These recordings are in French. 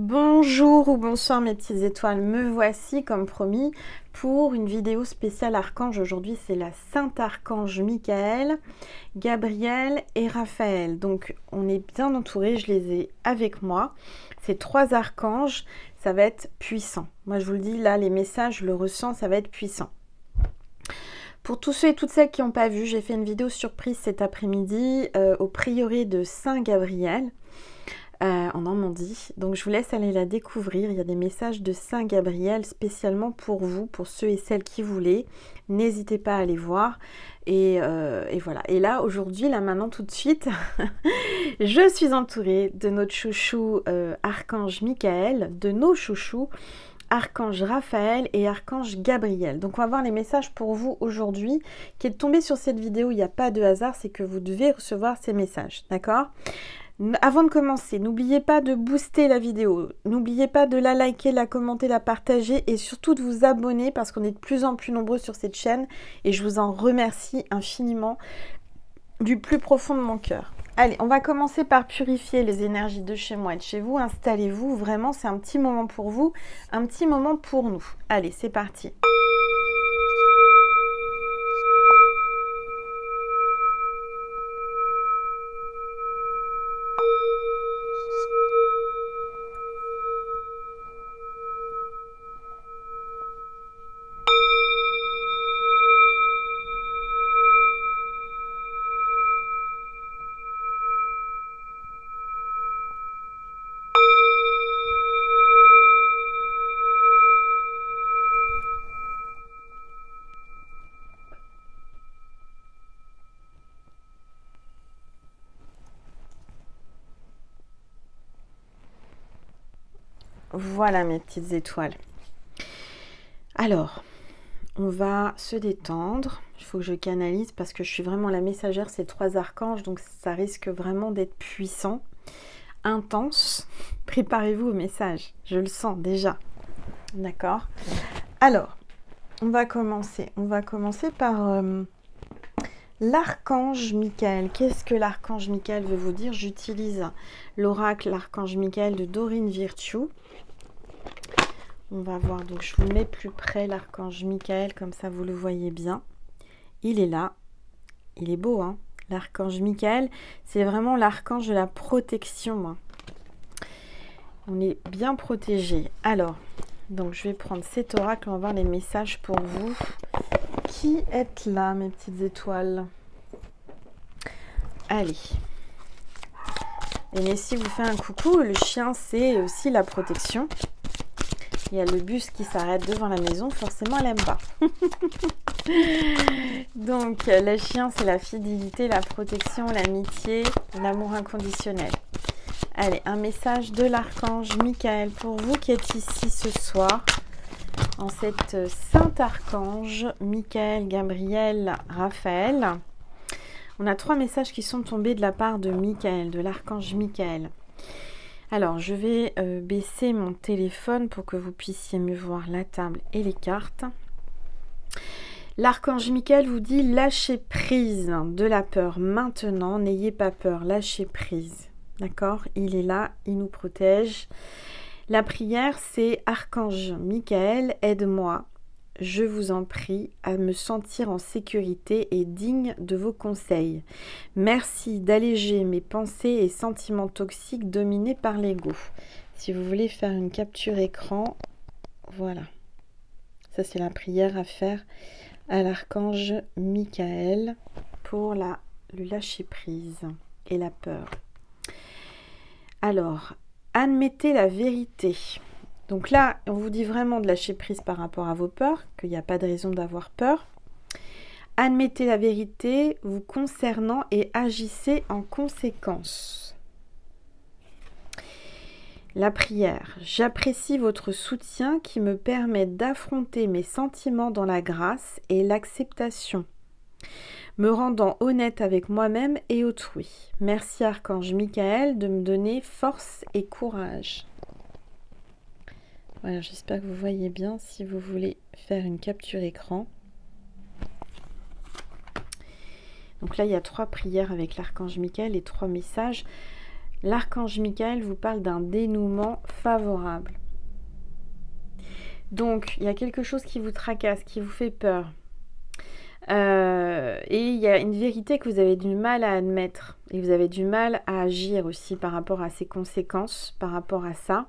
Bonjour ou bonsoir mes petites étoiles, me voici comme promis pour une vidéo spéciale archange. Aujourd'hui c'est la Sainte Archange Michael, Gabriel et Raphaël. Donc on est bien entouré, je les ai avec moi. Ces trois archanges, ça va être puissant. Moi je vous le dis là, les messages, je le ressens, ça va être puissant. Pour tous ceux et toutes celles qui n'ont pas vu, j'ai fait une vidéo surprise cet après-midi au prieuré de Saint-Gabriel. En Normandie, donc je vous laisse aller la découvrir. Il y a des messages de Saint Gabriel spécialement pour vous, pour ceux et celles qui voulaient. N'hésitez pas à aller voir. Et voilà. Et là aujourd'hui, là maintenant tout de suite, je suis entourée de notre chouchou Archange Michael, de nos chouchous Archange Raphaël et Archange Gabriel. Donc on va voir les messages pour vous aujourd'hui. Qui est tombé sur cette vidéo, il n'y a pas de hasard, c'est que vous devez recevoir ces messages, d'accord ? Avant de commencer, n'oubliez pas de booster la vidéo, n'oubliez pas de la liker, la commenter, la partager et surtout de vous abonner parce qu'on est de plus en plus nombreux sur cette chaîne et je vous en remercie infiniment du plus profond de mon cœur. Allez, on va commencer par purifier les énergies de chez moi et de chez vous. Installez-vous, vraiment c'est un petit moment pour vous, un petit moment pour nous. Allez, c'est parti. Voilà mes petites étoiles. Alors, on va se détendre. Il faut que je canalise parce que je suis vraiment la messagère, ces trois archanges, donc ça risque vraiment d'être puissant, intense. Préparez-vous au message, je le sens déjà. D'accord? Alors, on va commencer. On va commencer par l'archange Michael. Qu'est-ce que l'archange Michael veut vous dire? J'utilise l'oracle l'archange Michael de Dorine Virtue. On va voir, donc je vous mets plus près l'archange Michael, comme ça vous le voyez bien. Il est là, il est beau, hein. L'archange Michael, c'est vraiment l'archange de la protection. Hein. On est bien protégé. Alors, donc je vais prendre cet oracle, on va voir les messages pour vous. Qui êtes là, mes petites étoiles? Allez. Et Nessie vous fait un coucou, le chien c'est aussi la protection. Il y a le bus qui s'arrête devant la maison, forcément elle aime pas. Donc le chien c'est la fidélité, la protection, l'amitié, l'amour inconditionnel. Allez, un message de l'archange Michael pour vous qui êtes ici ce soir. En cette sainte archange, Michael, Gabriel, Raphaël. On a trois messages qui sont tombés de la part de Michael, de l'archange Michael. Alors, je vais baisser mon téléphone pour que vous puissiez mieux voir la table et les cartes. L'archange Michael vous dit « Lâchez prise de la peur maintenant, n'ayez pas peur, lâchez prise. » D'accord? Il est là, il nous protège. La prière, c'est « Archange Michael, aide-moi, je vous en prie, à me sentir en sécurité et digne de vos conseils. Merci d'alléger mes pensées et sentiments toxiques dominés par l'ego. » Si vous voulez faire une capture écran, voilà. Ça, c'est la prière à faire à l'archange Michael pour le lâcher-prise et la peur. Alors, admettez la vérité. Donc là, on vous dit vraiment de lâcher prise par rapport à vos peurs, qu'il n'y a pas de raison d'avoir peur. Admettez la vérité vous concernant et agissez en conséquence. La prière. J'apprécie votre soutien qui me permet d'affronter mes sentiments dans la grâce et l'acceptation, me rendant honnête avec moi-même et autrui. Merci Archange Michael de me donner force et courage. Voilà, j'espère que vous voyez bien si vous voulez faire une capture écran. Donc là, il y a trois prières avec l'archange Michael et trois messages. l'archange Michael vous parle d'un dénouement favorable. Donc, il y a quelque chose qui vous tracasse, qui vous fait peur. Et il y a une vérité que vous avez du mal à admettre. Et vous avez du mal à agir aussi par rapport à ces conséquences, par rapport à ça.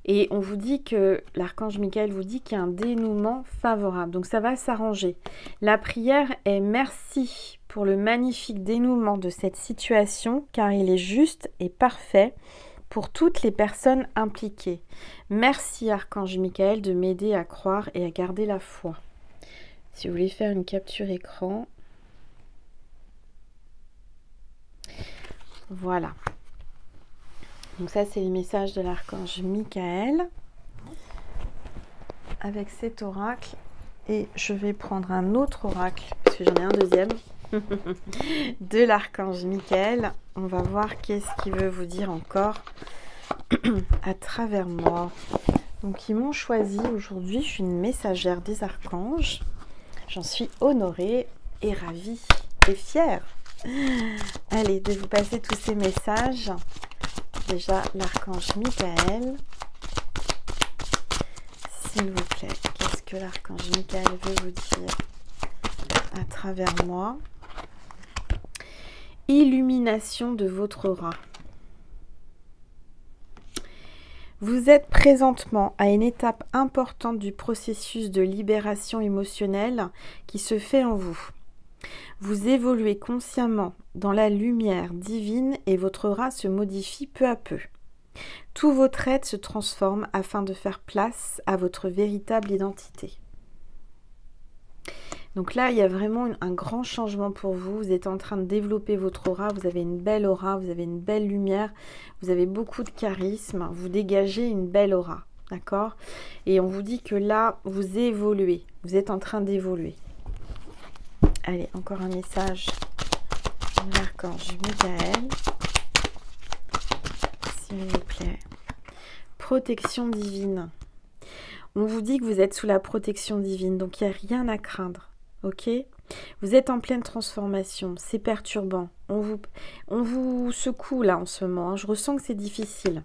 Et on vous dit que, l'archange Michael vous dit qu'il y a un dénouement favorable. Donc ça va s'arranger. La prière est merci pour le magnifique dénouement de cette situation, car il est juste et parfait pour toutes les personnes impliquées. Merci archange Michael de m'aider à croire et à garder la foi. Si vous voulez faire une capture écran. Voilà. Donc ça, c'est les messages de l'archange Michael avec cet oracle. Et je vais prendre un autre oracle, parce que j'en ai un deuxième, de l'archange Michael. On va voir qu'est-ce qu'il veut vous dire encore à travers moi. Donc, ils m'ont choisi aujourd'hui. Je suis une messagère des archanges. J'en suis honorée et ravie et fière. Allez, de vous passer tous ces messages. Déjà, l'archange Michael, s'il vous plaît, qu'est-ce que l'archange Michael veut vous dire à travers moi? Illumination de votre aura. Vous êtes présentement à une étape importante du processus de libération émotionnelle qui se fait en vous. Vous évoluez consciemment dans la lumière divine et votre aura se modifie peu à peu. Tous vos traits se transforment afin de faire place à votre véritable identité. Donc là, il y a vraiment un grand changement pour vous. Vous êtes en train de développer votre aura. Vous avez une belle aura, vous avez une belle lumière, vous avez beaucoup de charisme. Vous dégagez une belle aura, d'accord? Et on vous dit que là, vous évoluez. Vous êtes en train d'évoluer. Allez, encore un message de l'archange Michael. S'il vous plaît. Protection divine. On vous dit que vous êtes sous la protection divine, donc il n'y a rien à craindre. Ok? Vous êtes en pleine transformation, c'est perturbant. On vous secoue là en ce moment, hein. Je ressens que c'est difficile.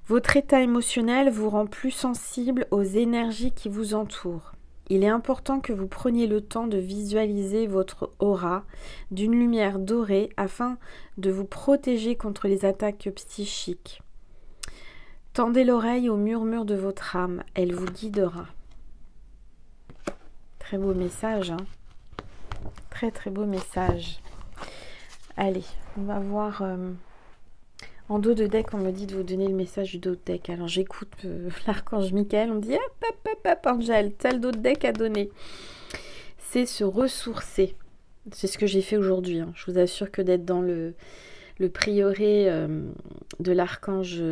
Votre état émotionnel vous rend plus sensible aux énergies qui vous entourent. Il est important que vous preniez le temps de visualiser votre aura d'une lumière dorée afin de vous protéger contre les attaques psychiques. Tendez l'oreille au murmure de votre âme, elle vous guidera. Très beau message, hein? Très très beau message. Allez, on va voir... En dos de deck, on me dit de vous donner le message du dos de deck. Alors j'écoute l'archange Michael, on me dit hop, Angèle, t'as le dos de deck à donner. C'est se ressourcer. C'est ce que j'ai fait aujourd'hui, hein. Je vous assure que d'être dans le prieuré de l'archange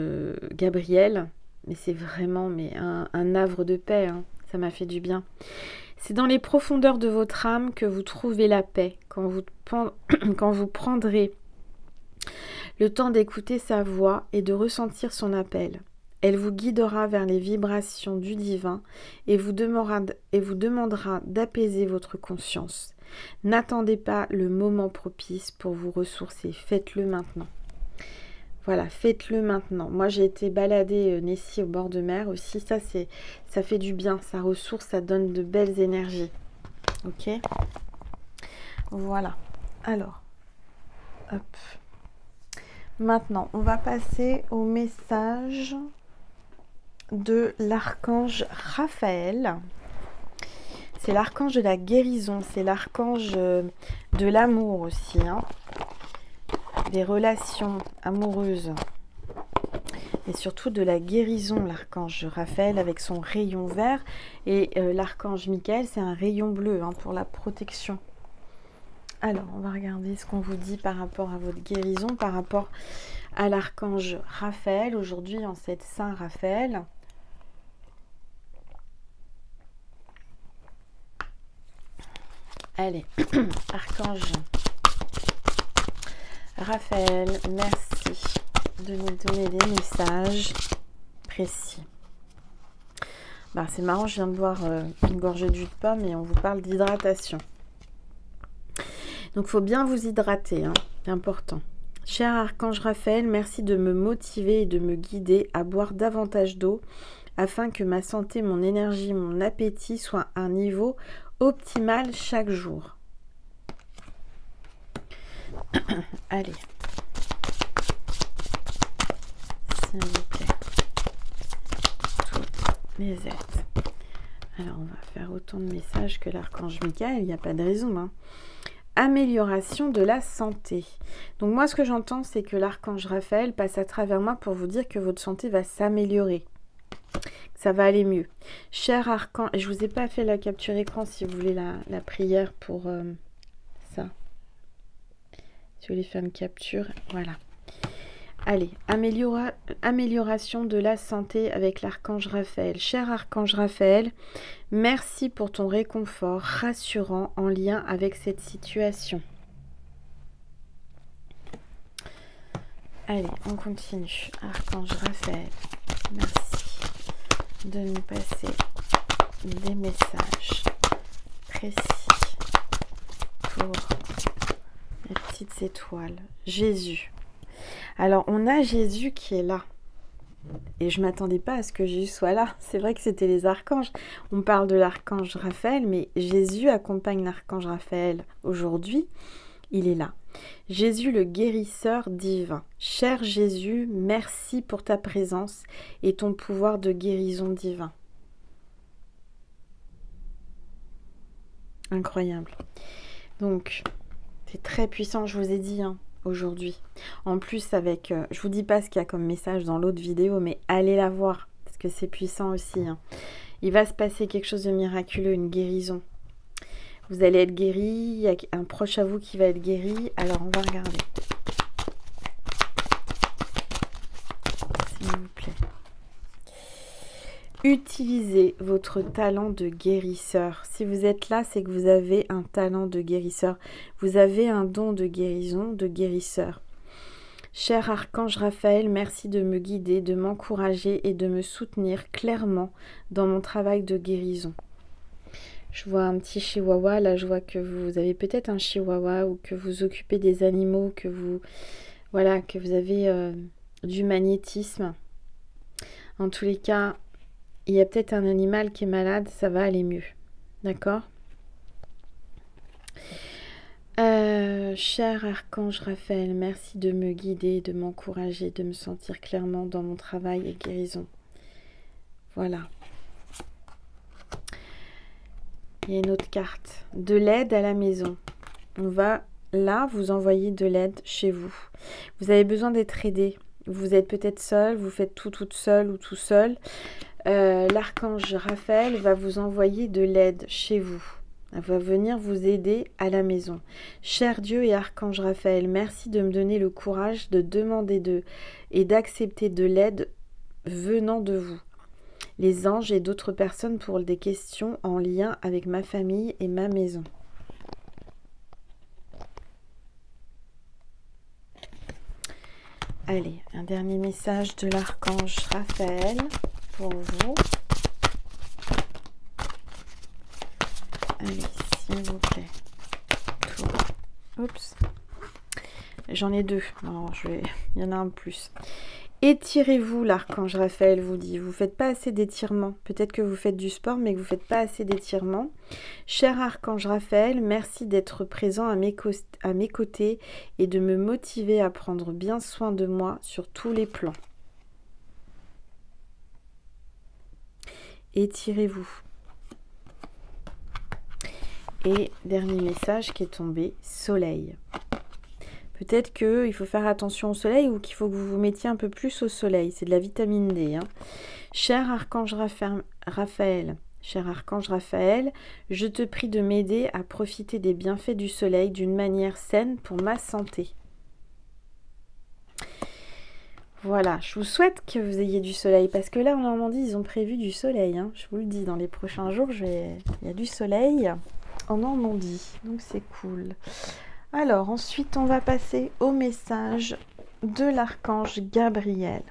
Gabriel, mais c'est vraiment un havre de paix, hein. Ça m'a fait du bien. C'est dans les profondeurs de votre âme que vous trouvez la paix, quand vous prendrez le temps d'écouter sa voix et de ressentir son appel. Elle vous guidera vers les vibrations du divin et vous demandera d'apaiser votre conscience. N'attendez pas le moment propice pour vous ressourcer. Faites-le maintenant. Voilà, faites-le maintenant. Moi, j'ai été balader Nessie au bord de mer aussi. Ça fait du bien. Ça ressource, ça donne de belles énergies. Ok? Voilà. Alors, hop. Maintenant, on va passer au message de l'archange Raphaël. C'est l'archange de la guérison, c'est l'archange de l'amour aussi, hein, des relations amoureuses et surtout de la guérison, l'archange Raphaël avec son rayon vert et l'archange Michael, c'est un rayon bleu, hein, pour la protection. Alors, on va regarder ce qu'on vous dit par rapport à votre guérison, par rapport à l'archange Raphaël, aujourd'hui en cette Saint-Raphaël. Allez, archange Raphaël, merci de nous donner des messages précis. Bah, c'est marrant, je viens de boire une gorgée de jus de pomme et on vous parle d'hydratation. Donc, il faut bien vous hydrater, hein, c'est important. Cher Archange Raphaël, merci de me motiver et de me guider à boire davantage d'eau afin que ma santé, mon énergie, mon appétit soient à un niveau optimal chaque jour. Allez. S'il vous plaît. Toutes les aides. Alors, on va faire autant de messages que l'archange Michael, il n'y a pas de raison. Hein. Amélioration de la santé. Donc moi, ce que j'entends, c'est que l'archange Raphaël passe à travers moi pour vous dire que votre santé va s'améliorer. Ça va aller mieux. Cher archange, je vous ai pas fait la capture écran si vous voulez la prière pour ça. Si vous voulez faire une capture, voilà. Allez, amélioration de la santé avec l'archange Raphaël. Cher archange Raphaël, merci pour ton réconfort rassurant en lien avec cette situation. Allez, on continue. Archange Raphaël, merci de nous passer des messages précis pour les petites étoiles. Jésus. Alors, on a Jésus qui est là. Et je ne m'attendais pas à ce que Jésus soit là. C'est vrai que c'était les archanges. On parle de l'archange Raphaël, mais Jésus accompagne l'archange Raphaël aujourd'hui. Il est là. Jésus, le guérisseur divin. Cher Jésus, merci pour ta présence et ton pouvoir de guérison divin. Incroyable. Donc, c'est très puissant, je vous ai dit, hein, aujourd'hui. En plus, avec, je vous dis pas ce qu'il y a comme message dans l'autre vidéo, mais allez la voir, parce que c'est puissant aussi. Hein. Il va se passer quelque chose de miraculeux, une guérison. Vous allez être guéri, il y a un proche à vous qui va être guéri. Alors, on va regarder. S'il vous plaît. Utilisez votre talent de guérisseur. Si vous êtes là, c'est que vous avez un talent de guérisseur. Vous avez un don de guérison, de guérisseur. Cher archange Raphaël, merci de me guider, de m'encourager et de me soutenir clairement dans mon travail de guérison. Je vois un petit chihuahua, là je vois que vous avez peut-être un chihuahua ou que vous occupez des animaux, que vous, voilà, que vous avez du magnétisme. En tous les cas, il y a peut-être un animal qui est malade, ça va aller mieux. D'accord ? Cher archange Raphaël, merci de me guider, de m'encourager, de me sentir clairement dans mon travail et guérison. Voilà. Il y a une autre carte. De l'aide à la maison. On va là vous envoyer de l'aide chez vous. Vous avez besoin d'être aidé. Vous êtes peut-être seul, vous faites tout toute seule ou tout seul. L'archange Raphaël va vous envoyer de l'aide chez vous. Elle va venir vous aider à la maison. Cher Dieu et archange Raphaël, merci de me donner le courage de demander et d'accepter de l'aide venant de vous, les anges et d'autres personnes pour des questions en lien avec ma famille et ma maison. Allez, un dernier message de l'archange Raphaël pour vous. Allez, s'il vous plaît. Tout. Oups. J'en ai deux. Alors, il y en a un plus. Étirez-vous, l'archange Raphaël vous dit. Vous ne faites pas assez d'étirements. Peut-être que vous faites du sport, mais que vous ne faites pas assez d'étirements. Cher archange Raphaël, merci d'être présent à mes côtés et de me motiver à prendre bien soin de moi sur tous les plans. Étirez-vous. Et dernier message qui est tombé, soleil. Peut-être qu'il faut faire attention au soleil ou qu'il faut que vous vous mettiez un peu plus au soleil. C'est de la vitamine D. Hein. Cher archange Raphaël, je te prie de m'aider à profiter des bienfaits du soleil d'une manière saine pour ma santé. Voilà, je vous souhaite que vous ayez du soleil parce que là en Normandie, ils ont prévu du soleil. Hein. Je vous le dis, dans les prochains jours, il y a du soleil en Normandie. Donc c'est cool. Alors, ensuite, on va passer au message de l'archange Gabriel.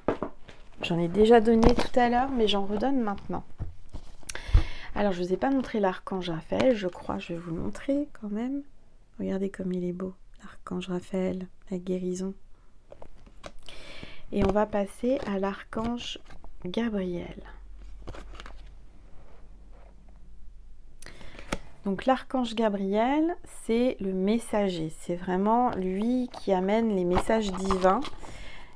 J'en ai déjà donné tout à l'heure, mais j'en redonne maintenant. Alors, je ne vous ai pas montré l'archange Raphaël, je crois, je vais vous le montrer quand même. Regardez comme il est beau, l'archange Raphaël, la guérison. Et on va passer à l'archange Gabriel. Donc l'archange Gabriel, c'est le messager. C'est vraiment lui qui amène les messages divins.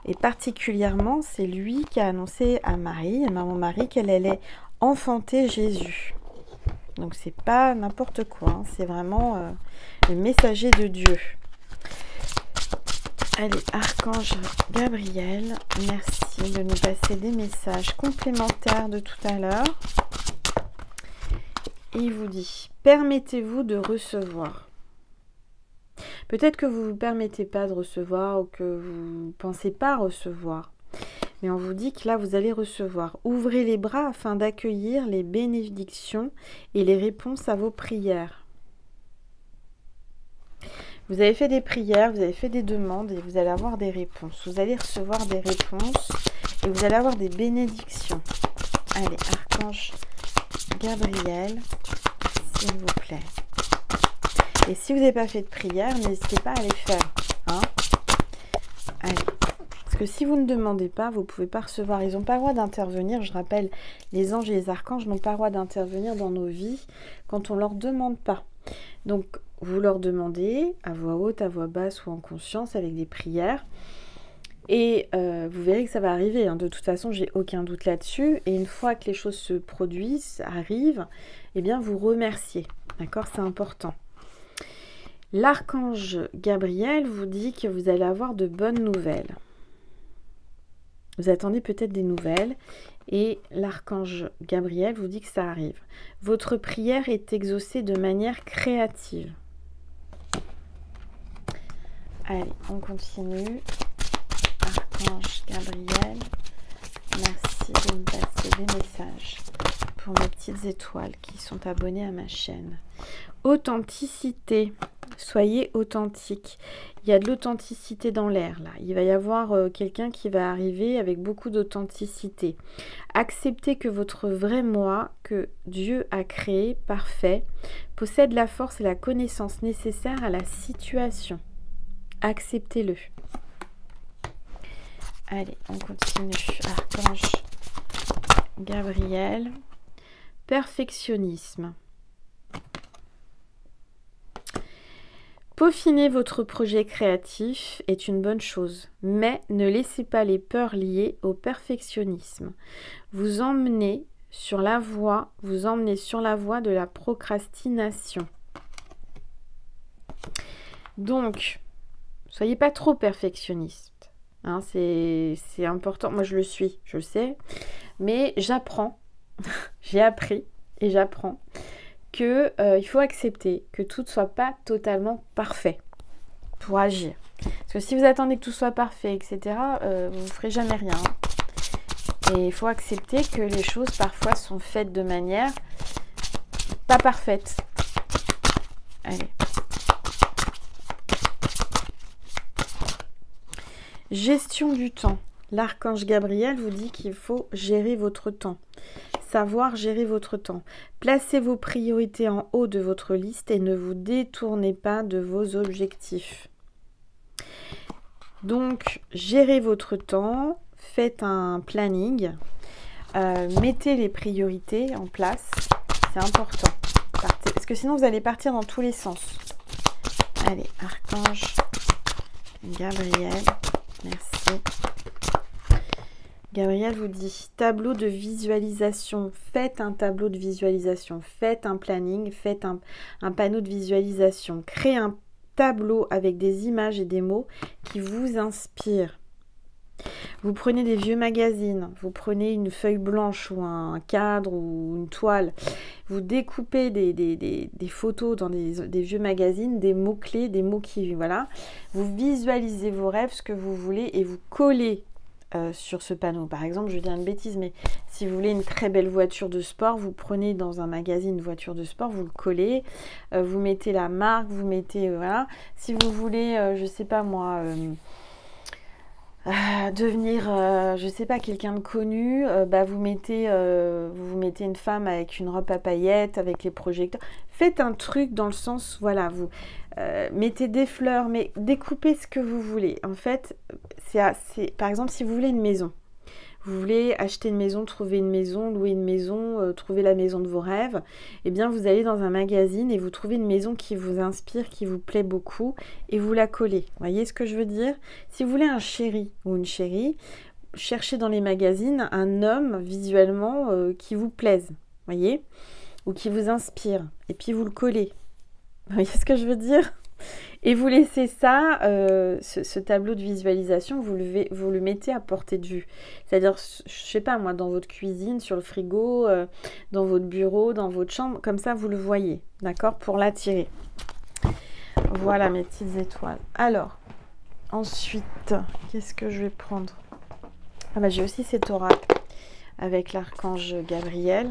Et particulièrement, c'est lui qui a annoncé à Marie, à maman Marie, qu'elle allait enfanter Jésus. Donc c'est pas n'importe quoi, hein, c'est vraiment le messager de Dieu. Allez, archange Gabriel, merci de nous passer des messages complémentaires de tout à l'heure. Et il vous dit, permettez-vous de recevoir. Peut-être que vous ne vous permettez pas de recevoir ou que vous ne pensez pas recevoir. Mais on vous dit que là, vous allez recevoir. Ouvrez les bras afin d'accueillir les bénédictions et les réponses à vos prières. Vous avez fait des prières, vous avez fait des demandes et vous allez avoir des réponses. Vous allez recevoir des réponses et vous allez avoir des bénédictions. Allez, archange Gabriel, s'il vous plaît. Et si vous n'avez pas fait de prière, n'hésitez pas à les faire. Hein? Allez. Parce que si vous ne demandez pas, vous ne pouvez pas recevoir. Ils n'ont pas le droit d'intervenir. Je rappelle, les anges et les archanges n'ont pas le droit d'intervenir dans nos vies quand on ne leur demande pas. Donc, vous leur demandez à voix haute, à voix basse ou en conscience avec des prières. Et vous verrez que ça va arriver. Hein. De toute façon, j'ai aucun doute là-dessus. Et une fois que les choses se produisent, arrivent, eh bien, vous remerciez. D'accord? C'est important. L'archange Gabriel vous dit que vous allez avoir de bonnes nouvelles. Vous attendez peut-être des nouvelles et l'archange Gabriel vous dit que ça arrive. Votre prière est exaucée de manière créative. Allez, on continue. Archange Gabriel, merci de me passer des messages pour mes petites étoiles qui sont abonnées à ma chaîne. Authenticité. Soyez authentique. Il y a de l'authenticité dans l'air là. Il va y avoir quelqu'un qui va arriver avec beaucoup d'authenticité. Acceptez que votre vrai moi, que Dieu a créé, parfait, possède la force et la connaissance nécessaires à la situation. Acceptez-le. Allez, on continue. Archange Gabriel. Perfectionnisme. Peaufiner votre projet créatif est une bonne chose, mais ne laissez pas les peurs liées au perfectionnisme vous emmener sur la voie de la procrastination. Donc, soyez pas trop perfectionniste. Hein, c'est important. Moi, je le suis, je le sais, mais j'apprends. J'ai appris et j'apprends que il faut accepter que tout ne soit pas totalement parfait pour agir. Parce que si vous attendez que tout soit parfait, etc., vous ne ferez jamais rien. Et il faut accepter que les choses parfois sont faites de manière pas parfaite. Allez. Gestion du temps. L'archange Gabriel vous dit qu'il faut gérer votre temps. Savoir gérer votre temps. Placez vos priorités en haut de votre liste et ne vous détournez pas de vos objectifs. Donc, gérez votre temps, faites un planning, mettez les priorités en place, c'est important. Parce que sinon, vous allez partir dans tous les sens. Allez, archange Gabriel, merci. Gabriel vous dit, tableau de visualisation, faites un tableau de visualisation, faites un planning, faites un panneau de visualisation, créez un tableau avec des images et des mots qui vous inspirent. Vous prenez des vieux magazines, vous prenez une feuille blanche ou un cadre ou une toile, vous découpez des photos dans des vieux magazines, des mots-clés, des mots qui, voilà, vous visualisez vos rêves, ce que vous voulez et vous collez sur ce panneau. Par exemple, je vais dire une bêtise, mais si vous voulez une très belle voiture de sport, vous prenez dans un magazine une voiture de sport, vous le collez, vous mettez la marque, vous mettez, voilà. Si vous voulez, je sais pas moi, devenir, je sais pas, quelqu'un de connu, bah vous vous mettez une femme avec une robe à paillettes, avec les projecteurs. Faites un truc dans le sens, voilà, vous mettez des fleurs, mais découpez ce que vous voulez. En fait, par exemple, si vous voulez une maison. Vous voulez acheter une maison, trouver une maison, louer une maison, trouver la maison de vos rêves, eh bien vous allez dans un magazine et vous trouvez une maison qui vous inspire, qui vous plaît beaucoup et vous la collez. Vous voyez ce que je veux dire? Si vous voulez un chéri ou une chérie, cherchez dans les magazines un homme visuellement qui vous plaise, voyez? Ou qui vous inspire et puis vous le collez. Vous voyez ce que je veux dire? Et vous laissez ça, ce tableau de visualisation, vous le mettez à portée de vue. C'est-à-dire, je sais pas moi, dans votre cuisine, sur le frigo, dans votre bureau, dans votre chambre, comme ça vous le voyez, d'accord? Pour l'attirer. Voilà mes petites étoiles. Alors, ensuite, qu'est-ce que je vais prendre? Ah bah j'ai aussi cet oracle avec l'archange Gabriel.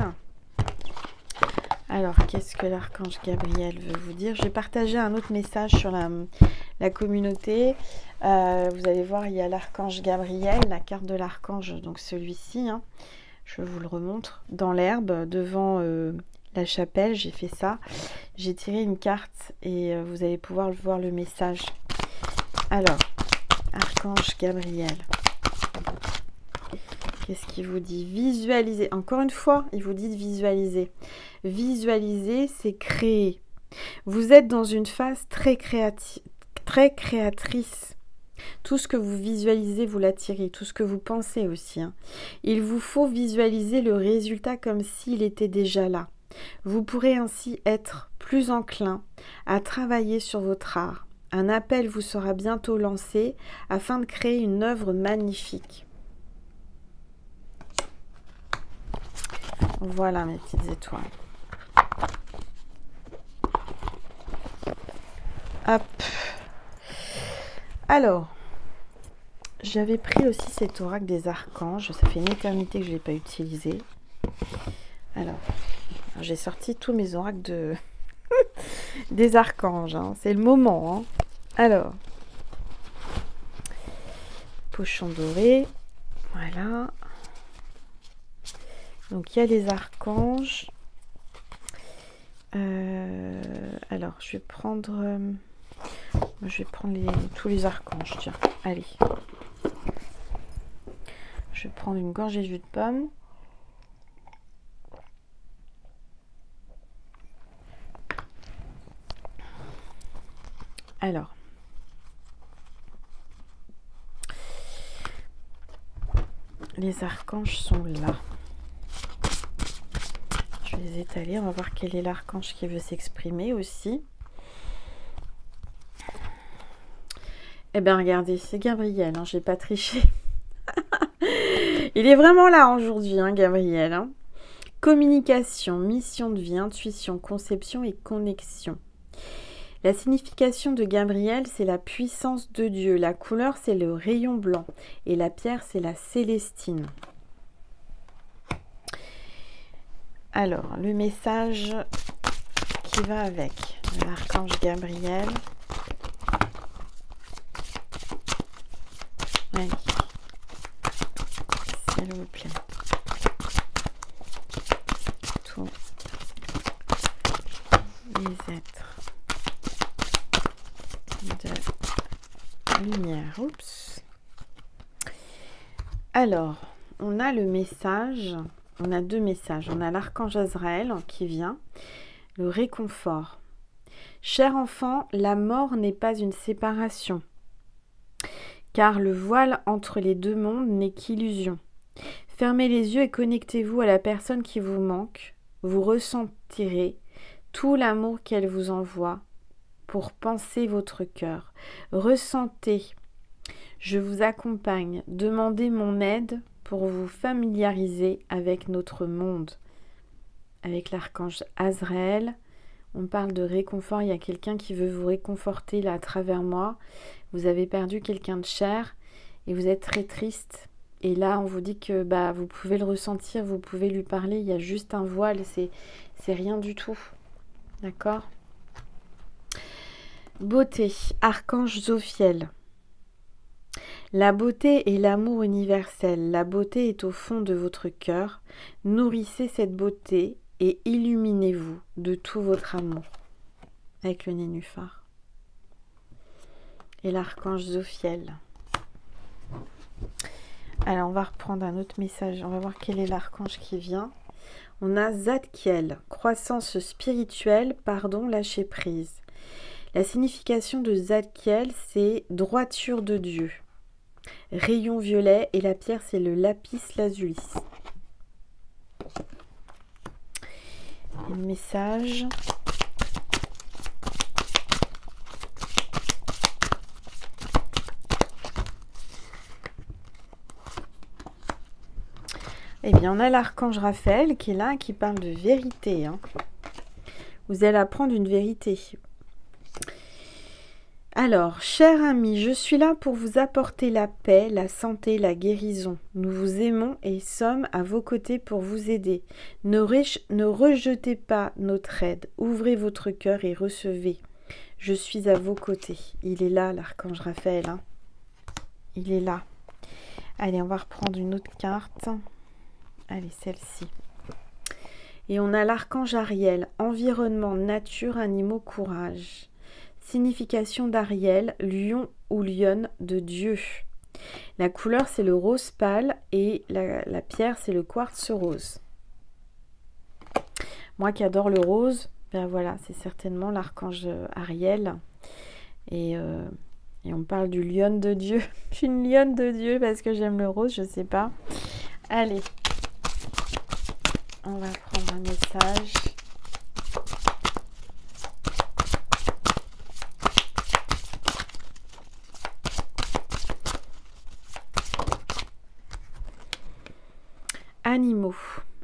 Alors, qu'est-ce que l'archange Gabriel veut vous dire? J'ai partagé un autre message sur la communauté. Vous allez voir, il y a l'archange Gabriel, la carte de l'archange, donc celui-ci. Hein, je vous le remontre. Dans l'herbe, devant la chapelle, j'ai fait ça. J'ai tiré une carte et vous allez pouvoir voir le message. Alors, archange Gabriel. Qu'est-ce qu'il vous dit? Visualiser. Encore une fois, il vous dit de visualiser. Visualiser, c'est créer. Vous êtes dans une phase très créatrice. Tout ce que vous visualisez, vous l'attirez. Tout ce que vous pensez aussi. Hein. Il vous faut visualiser le résultat comme s'il était déjà là. Vous pourrez ainsi être plus enclin à travailler sur votre art. Un appel vous sera bientôt lancé afin de créer une œuvre magnifique. Voilà mes petites étoiles. Hop. Alors, j'avais pris aussi cet oracle des archanges. Ça fait une éternité que je ne l'ai pas utilisé. Alors, j'ai sorti tous mes oracles des archanges. Hein. C'est le moment. Hein. Alors, pochon doré. Voilà. Donc, il y a les archanges. Alors, je vais prendre tous les archanges. Tiens, allez. Je vais prendre une gorgée de jus de pomme. Alors. Les archanges sont là. Je vais les étaler. On va voir quel est l'archange qui veut s'exprimer aussi. Eh bien, regardez, c'est Gabriel. Hein, j'ai pas triché. Il est vraiment là aujourd'hui, hein, Gabriel. Hein. Communication, mission de vie, intuition, conception et connexion. La signification de Gabriel, c'est la puissance de Dieu. La couleur, c'est le rayon blanc. Et la pierre, c'est la célestine. Alors, le message qui va avec l'archange Gabriel. Allez, s'il vous plaît. Tous les êtres de lumière. Oups. Alors, on a le message, on a deux messages. On a l'archange Azraël qui vient, le réconfort. Cher enfant, la mort n'est pas une séparation, car le voile entre les deux mondes n'est qu'illusion. Fermez les yeux et connectez-vous à la personne qui vous manque. Vous ressentirez tout l'amour qu'elle vous envoie pour panser votre cœur. Ressentez, je vous accompagne. Demandez mon aide pour vous familiariser avec notre monde. Avec l'archange Azraël, on parle de réconfort. Il y a quelqu'un qui veut vous réconforter là à travers moi. Vous avez perdu quelqu'un de cher et vous êtes très triste. Et là, on vous dit que vous pouvez le ressentir, vous pouvez lui parler. Il y a juste un voile, c'est rien du tout. D'accord ? Beauté, archange Zophiel. La beauté est l'amour universel. La beauté est au fond de votre cœur. Nourrissez cette beauté et illuminez-vous de tout votre amour. Avec le nénuphar. Et l'archange Zophiel. Alors, on va reprendre un autre message. On va voir quel est l'archange qui vient. On a Zadkiel, croissance spirituelle, pardon, lâcher prise. La signification de Zadkiel, c'est droiture de Dieu. Rayon violet et la pierre, c'est le lapis lazuli. Le message. Eh bien, on a l'archange Raphaël qui est là, qui parle de vérité. Hein. Vous allez apprendre une vérité. Alors, cher ami, je suis là pour vous apporter la paix, la santé, la guérison. Nous vous aimons et sommes à vos côtés pour vous aider. Ne rejetez pas notre aide. Ouvrez votre cœur et recevez. Je suis à vos côtés. Il est là, l'archange Raphaël. Hein. Il est là. Allez, on va reprendre une autre carte. Allez, celle-ci. Et on a l'archange Ariel. Environnement, nature, animaux, courage. Signification d'Ariel, lion ou lionne de Dieu. La couleur, c'est le rose pâle et la pierre, c'est le quartz rose. Moi qui adore le rose, ben voilà, c'est certainement l'archange Ariel. Et on parle du lion de Dieu. Je suis une lionne de Dieu parce que j'aime le rose, je sais pas. Allez, on va prendre un message. Animaux,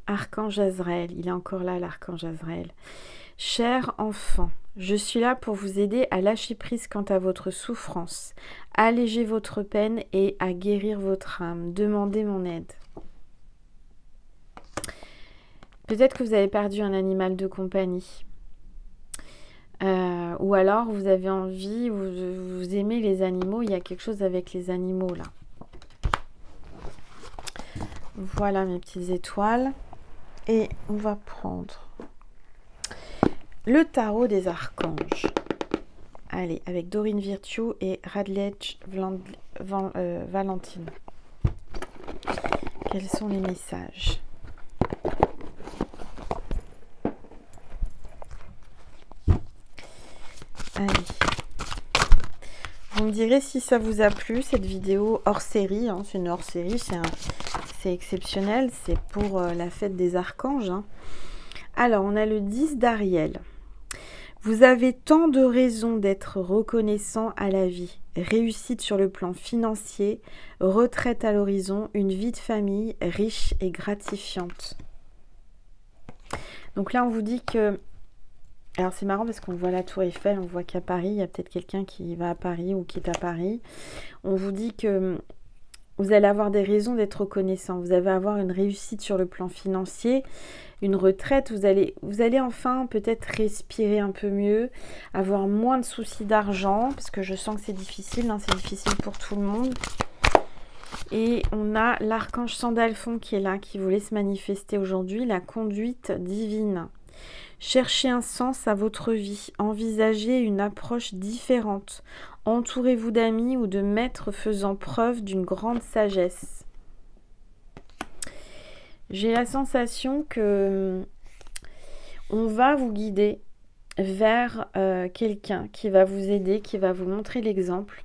archange Azraël, il est encore là l'archange Azraël. Cher enfant, je suis là pour vous aider à lâcher prise quant à votre souffrance, à alléger votre peine et à guérir votre âme. Demandez mon aide. Peut-être que vous avez perdu un animal de compagnie. Ou alors vous avez envie, vous aimez les animaux, il y a quelque chose avec les animaux là. Voilà mes petites étoiles. Et on va prendre le tarot des archanges. Allez, avec Dorine Virtue et Radlej Valentine. Quels sont les messages? Allez. Vous me direz si ça vous a plu, cette vidéo hors série. Hein, c'est une hors série, c'est exceptionnel. C'est pour la fête des archanges. Hein. Alors, on a le 10 d'Ariel. Vous avez tant de raisons d'être reconnaissant à la vie. Réussite sur le plan financier, retraite à l'horizon, une vie de famille riche et gratifiante. Donc là, on vous dit que... Alors c'est marrant parce qu'on voit la tour Eiffel, on voit qu'à Paris, il y a peut-être quelqu'un qui va à Paris ou qui est à Paris. On vous dit que vous allez avoir des raisons d'être reconnaissant. Vous allez avoir une réussite sur le plan financier, une retraite. Vous allez enfin peut-être respirer un peu mieux, avoir moins de soucis d'argent, parce que je sens que c'est difficile, hein, c'est difficile pour tout le monde. Et on a l'archange Sandalphon qui est là, qui voulait se manifester aujourd'hui, la conduite divine. Cherchez un sens à votre vie, envisagez une approche différente, entourez-vous d'amis ou de maîtres faisant preuve d'une grande sagesse. J'ai la sensation que on va vous guider vers quelqu'un qui va vous aider, qui va vous montrer l'exemple.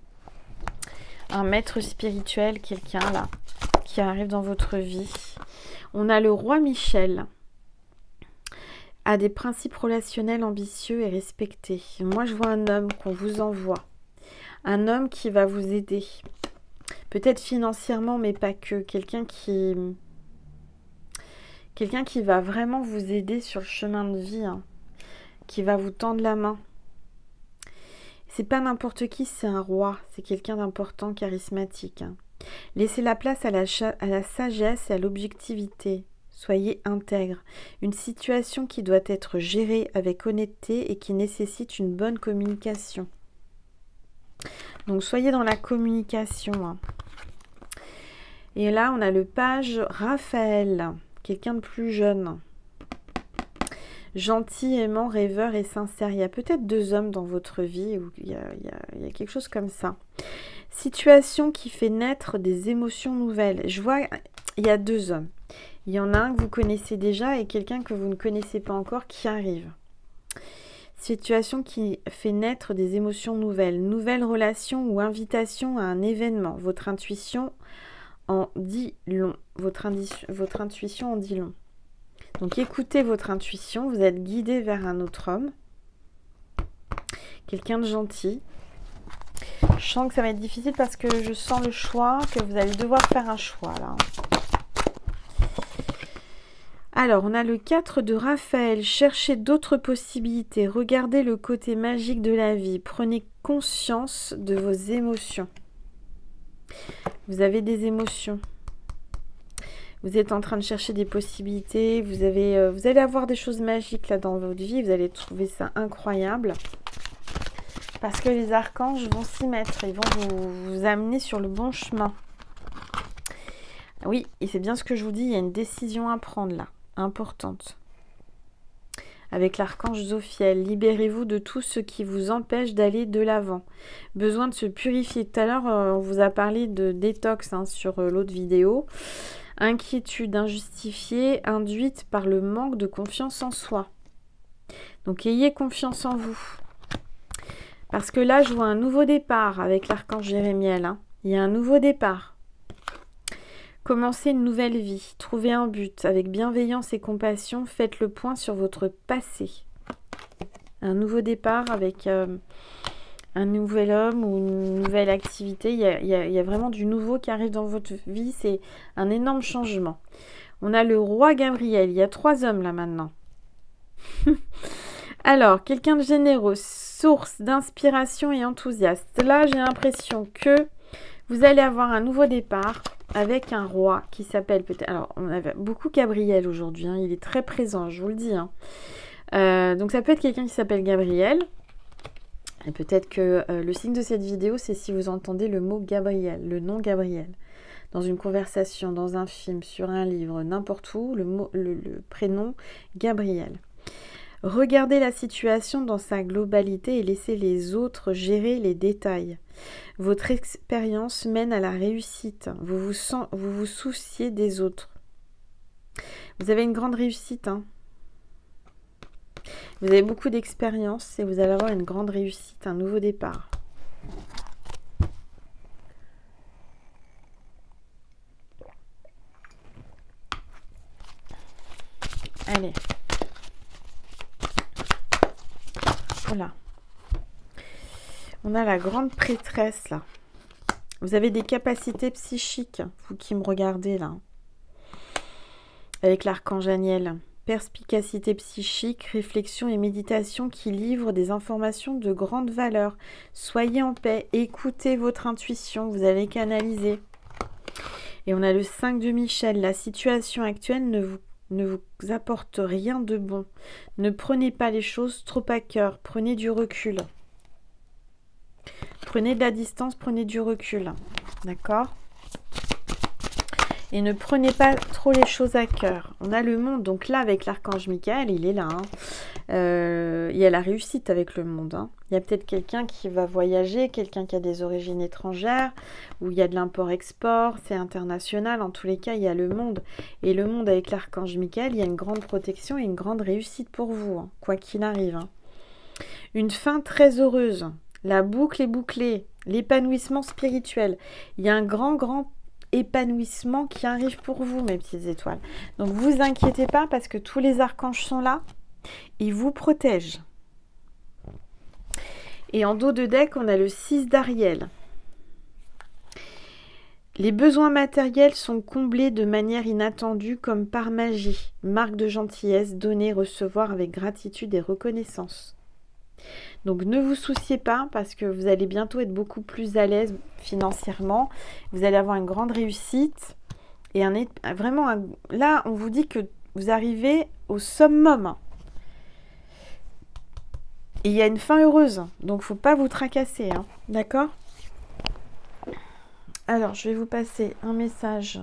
Un maître spirituel, quelqu'un là, qui arrive dans votre vie. On a le roi Michel. A des principes relationnels ambitieux et respectés. Moi, je vois un homme qu'on vous envoie. Un homme qui va vous aider. Peut-être financièrement, mais pas que. Quelqu'un qui va vraiment vous aider sur le chemin de vie. Hein, qui va vous tendre la main. C'est pas n'importe qui, c'est un roi. C'est quelqu'un d'important, charismatique. Hein. Laissez la place à la sagesse et à l'objectivité. Soyez intègre. Une situation qui doit être gérée avec honnêteté et qui nécessite une bonne communication. Donc, soyez dans la communication. Hein. Et là, on a le page Raphaël, quelqu'un de plus jeune. Gentil, aimant, rêveur et sincère. Il y a peut-être 2 hommes dans votre vie, ou il y a quelque chose comme ça. Situation qui fait naître des émotions nouvelles. Je vois, il y a 2 hommes. Il y en a un que vous connaissez déjà et quelqu'un que vous ne connaissez pas encore qui arrive. Situation qui fait naître des émotions nouvelles. Nouvelle relation ou invitation à un événement. Votre intuition en dit long. Votre intuition en dit long. Donc écoutez votre intuition, vous êtes guidé vers un autre homme, quelqu'un de gentil. Je sens que ça va être difficile parce que je sens le choix, que vous allez devoir faire un choix là. Alors, on a le 4 de Raphaël, cherchez d'autres possibilités, regardez le côté magique de la vie, prenez conscience de vos émotions. Vous avez des émotions. Vous êtes en train de chercher des possibilités, vous allez avoir des choses magiques là dans votre vie, vous allez trouver ça incroyable. Parce que les archanges vont s'y mettre, ils vont vous amener sur le bon chemin. Oui, et c'est bien ce que je vous dis, il y a une décision à prendre là, importante. Avec l'archange Zophiel, libérez-vous de tout ce qui vous empêche d'aller de l'avant. Besoin de se purifier. Tout à l'heure, on vous a parlé de détox hein, sur l'autre vidéo. Inquiétude injustifiée induite par le manque de confiance en soi. Donc, ayez confiance en vous. Parce que là, je vois un nouveau départ avec l'archange Jérémiel. Hein. Il y a un nouveau départ. Commencez une nouvelle vie. Trouvez un but. Avec bienveillance et compassion, faites le point sur votre passé. Un nouveau départ avec un nouvel homme ou une nouvelle activité. Il y a vraiment du nouveau qui arrive dans votre vie. C'est un énorme changement. On a le roi Gabriel. Il y a 3 hommes là maintenant. Alors, quelqu'un de généreux, source d'inspiration et enthousiaste. Là, j'ai l'impression que vous allez avoir un nouveau départ avec un roi qui s'appelle peut-être... Alors, on avait beaucoup Gabriel aujourd'hui. Hein, il est très présent, je vous le dis. Hein. Donc, ça peut être quelqu'un qui s'appelle Gabriel. Et peut-être que le signe de cette vidéo, c'est si vous entendez le mot Gabriel, le nom Gabriel. Dans une conversation, dans un film, sur un livre, n'importe où, le prénom Gabriel. Regardez la situation dans sa globalité et laissez les autres gérer les détails. Votre expérience mène à la réussite. Vous vous souciez des autres. Vous avez une grande réussite. Hein. Vous avez beaucoup d'expérience et vous allez avoir une grande réussite, un nouveau départ. Allez. Voilà. On a la grande prêtresse là. Vous avez des capacités psychiques, vous qui me regardez là. Avec l'archange Aniel. Perspicacité psychique, réflexion et méditation qui livrent des informations de grande valeur. Soyez en paix, écoutez votre intuition, vous allez canaliser. Et on a le 5 de Michel. La situation actuelle ne vous apporte rien de bon. Ne prenez pas les choses trop à cœur. Prenez du recul. Prenez de la distance, prenez du recul. D'accord ? Et ne prenez pas trop les choses à cœur. On a le monde. Donc là, avec l'archange Michael, il est là. Hein. Il y a la réussite avec le monde. Hein. Il y a peut-être quelqu'un qui va voyager, quelqu'un qui a des origines étrangères, où il y a de l'import-export, c'est international. En tous les cas, il y a le monde. Et le monde avec l'archange Michael, il y a une grande protection et une grande réussite pour vous, hein, quoi qu'il arrive. Hein. Une fin très heureuse. La boucle est bouclée. L'épanouissement spirituel. Il y a un grand épanouissement qui arrive pour vous, mes petites étoiles. Donc, vous inquiétez pas parce que tous les archanges sont là. Ils vous protègent. Et en dos de deck, on a le 6 d'Ariel. Les besoins matériels sont comblés de manière inattendue comme par magie. Marque de gentillesse, donner, recevoir avec gratitude et reconnaissance. Donc ne vous souciez pas parce que vous allez bientôt être beaucoup plus à l'aise financièrement. Vous allez avoir une grande réussite. Et là, on vous dit que vous arrivez au summum. Et il y a une fin heureuse. Donc il ne faut pas vous tracasser. Hein, d'accord ? Alors, je vais vous passer un message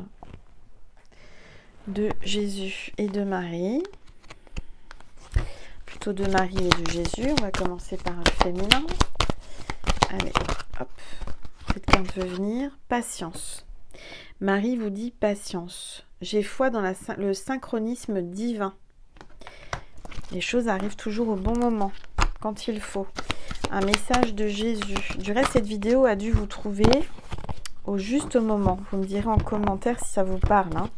de Jésus et de Marie. Plutôt de Marie et de Jésus. On va commencer par le féminin. Allez, hop. Cette carte veut venir. Patience. Marie vous dit patience. J'ai foi dans le synchronisme divin. Les choses arrivent toujours au bon moment, quand il faut. Un message de Jésus. Du reste, cette vidéo a dû vous trouver au juste moment. Vous me direz en commentaire si ça vous parle, hein,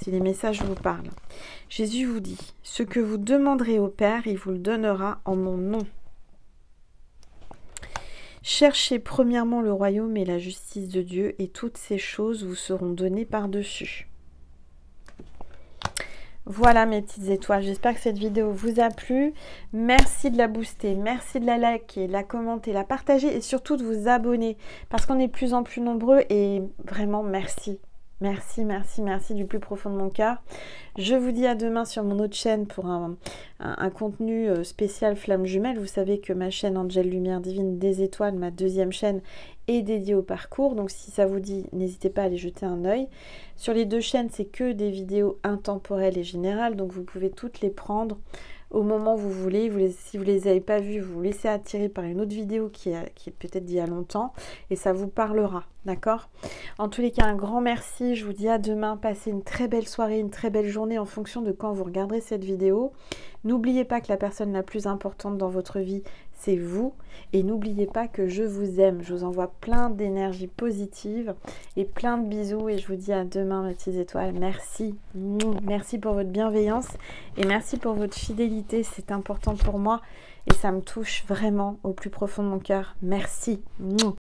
si les messages vous parlent. Jésus vous dit, ce que vous demanderez au Père, il vous le donnera en mon nom. Cherchez premièrement le royaume et la justice de Dieu, et toutes ces choses vous seront données par-dessus. Voilà mes petites étoiles, j'espère que cette vidéo vous a plu. Merci de la booster, merci de la liker, de la commenter, de la partager et surtout de vous abonner parce qu'on est de plus en plus nombreux et vraiment merci. Merci, merci, merci du plus profond de mon cœur. Je vous dis à demain sur mon autre chaîne pour un contenu spécial Flamme Jumelle. Vous savez que ma chaîne Angel Lumière Divine des Étoiles, ma deuxième chaîne, est dédiée au parcours. Donc si ça vous dit, n'hésitez pas à aller jeter un œil. Sur les deux chaînes, c'est que des vidéos intemporelles et générales. Donc vous pouvez toutes les prendre au moment où vous voulez. Si vous ne les avez pas vues, vous vous laissez attirer par une autre vidéo qui est peut-être d'il y a longtemps. Et ça vous parlera, d'accord? En tous les cas, un grand merci. Je vous dis à demain. Passez une très belle soirée, une très belle journée en fonction de quand vous regarderez cette vidéo. N'oubliez pas que la personne la plus importante dans votre vie, c'est vous. Et n'oubliez pas que je vous aime. Je vous envoie plein d'énergie positive et plein de bisous. Et je vous dis à demain, mes petites étoiles. Merci. Merci pour votre bienveillance et merci pour votre fidélité. C'est important pour moi et ça me touche vraiment au plus profond de mon cœur. Merci.